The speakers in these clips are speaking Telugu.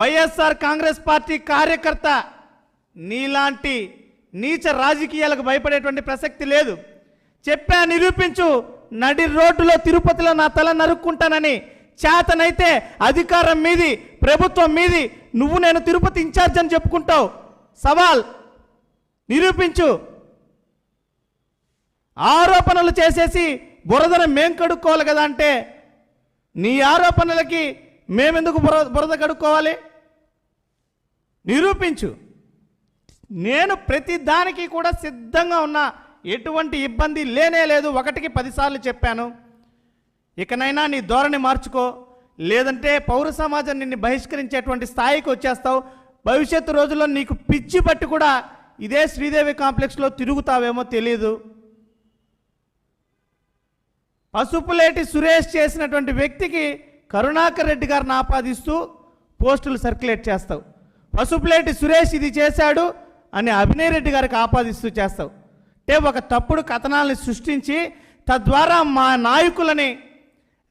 వైఎస్ఆర్ కాంగ్రెస్ పార్టీ కార్యకర్త నీలాంటి నీచ రాజకీయాలకు భయపడేటువంటి ప్రసక్తి లేదు. చెప్పా, నిరూపించు. నడి రోడ్డులో తిరుపతిలో నా తల నరుక్కుంటానని చేతనైతే అధికారం మీది, ప్రభుత్వం మీది, నువ్వు నేను తిరుపతి ఇన్ఛార్జ్ అని చెప్పుకుంటావు. సవాల్, నిరూపించు. ఆరోపణలు చేసేసి బురదను మేం కడుక్కోవాలి కదా అంటే నీ ఆరోపణలకి మేమెందుకు బురద కడుక్కోవాలి? నిరూపించు. నేను ప్రతి దానికి కూడా సిద్ధంగా ఉన్నా. ఎటువంటి ఇబ్బంది లేనే లేదు. 1కి 10 సార్లు చెప్పాను. ఇకనైనా నీ ధోరణి మార్చుకో, లేదంటే పౌర సమాజం నిన్ను బహిష్కరించేటువంటి స్థాయికి వచ్చేస్తావు. భవిష్యత్తు రోజుల్లో నీకు పిచ్చి పట్టి కూడా ఇదే శ్రీదేవి కాంప్లెక్స్లో తిరుగుతావేమో తెలియదు. పసుపులేటి సురేష్ చేసినటువంటి వ్యక్తికి కరుణాకర్ రెడ్డి గారిని ఆపాదిస్తూ పోస్టులు సర్క్యులేట్ చేస్తావు. పసుపులేటి సురేష్ ఇది చేశాడు అని అభినయ్ రెడ్డి గారికి ఆపాదిస్తూ చేస్తావు. అంటే ఒక తప్పుడు కథనాలను సృష్టించి తద్వారా మా నాయకులని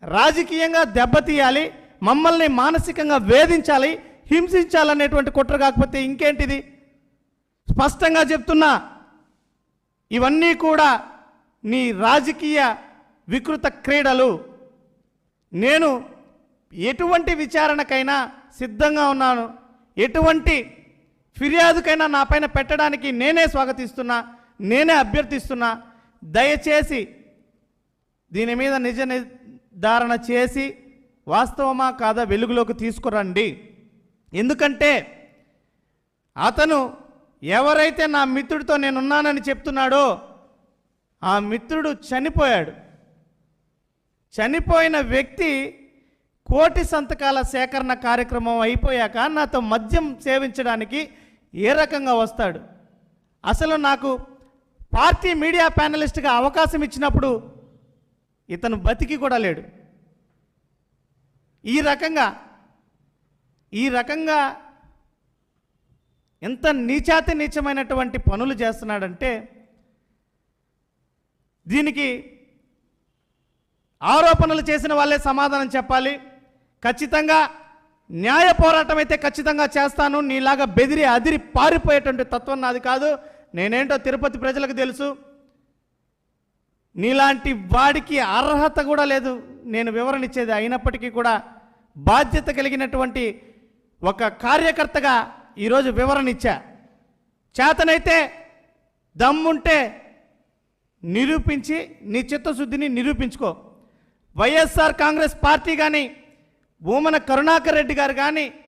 రాజకీయంగా దెబ్బతీయాలి, మమ్మల్ని మానసికంగా వేధించాలి, హింసించాలనేటువంటి కుట్ర కాకపోతే ఇంకేంటిది? స్పష్టంగా చెప్తున్నా, ఇవన్నీ కూడా నీ రాజకీయ వికృత క్రీడలు. నేను ఎటువంటి విచారణకైనా సిద్ధంగా ఉన్నాను. ఎటువంటి ఫిర్యాదుకైనా నా పైన పెట్టడానికి నేనే స్వాగతిస్తున్నా, నేనే అభ్యర్థిస్తున్నా. దయచేసి దీని మీద నిజ నిర్ధారణ చేసి వాస్తవమా కాదా వెలుగులోకి తీసుకురండి. ఎందుకంటే అతను ఎవరైతే నా మిత్రుడితో నేనున్నానని చెప్తున్నాడో ఆ మిత్రుడు చనిపోయాడు. చనిపోయిన వ్యక్తి కోటి సంతకాల సేకరణ కార్యక్రమం అయిపోయాక నాతో మద్యం సేవించడానికి ఏ రకంగా వస్తాడు? అసలు నాకు పార్టీ మీడియా ప్యానలిస్ట్గా అవకాశం ఇచ్చినప్పుడు ఇతను బతికి కూడా లేడు. ఈ రకంగా ఎంత నీచాతి నీచమైనటువంటి పనులు చేస్తున్నాడంటే దీనికి ఆరోపణలు చేసిన వాళ్ళే సమాధానం చెప్పాలి. ఖచ్చితంగా న్యాయ పోరాటం అయితే ఖచ్చితంగా చేస్తాను. నీలాగా బెదిరి అదిరి పారిపోయేటువంటి తత్వం నాది కాదు. నేనేంటో తిరుపతి ప్రజలకు తెలుసు. నీలాంటి వాడికి అర్హత కూడా లేదు నేను వివరణ ఇచ్చేది. అయినప్పటికీ కూడా బాధ్యత కలిగినటువంటి ఒక కార్యకర్తగా ఈరోజు వివరణ ఇచ్చా. చేతనైతే దమ్ముంటే నిరూపించి నీ చిత్తశుద్ధిని నిరూపించుకో. వైఎస్ఆర్ కాంగ్రెస్ పార్టీ కానీ భూమన కరుణాకర్ రెడ్డి గారు కానీ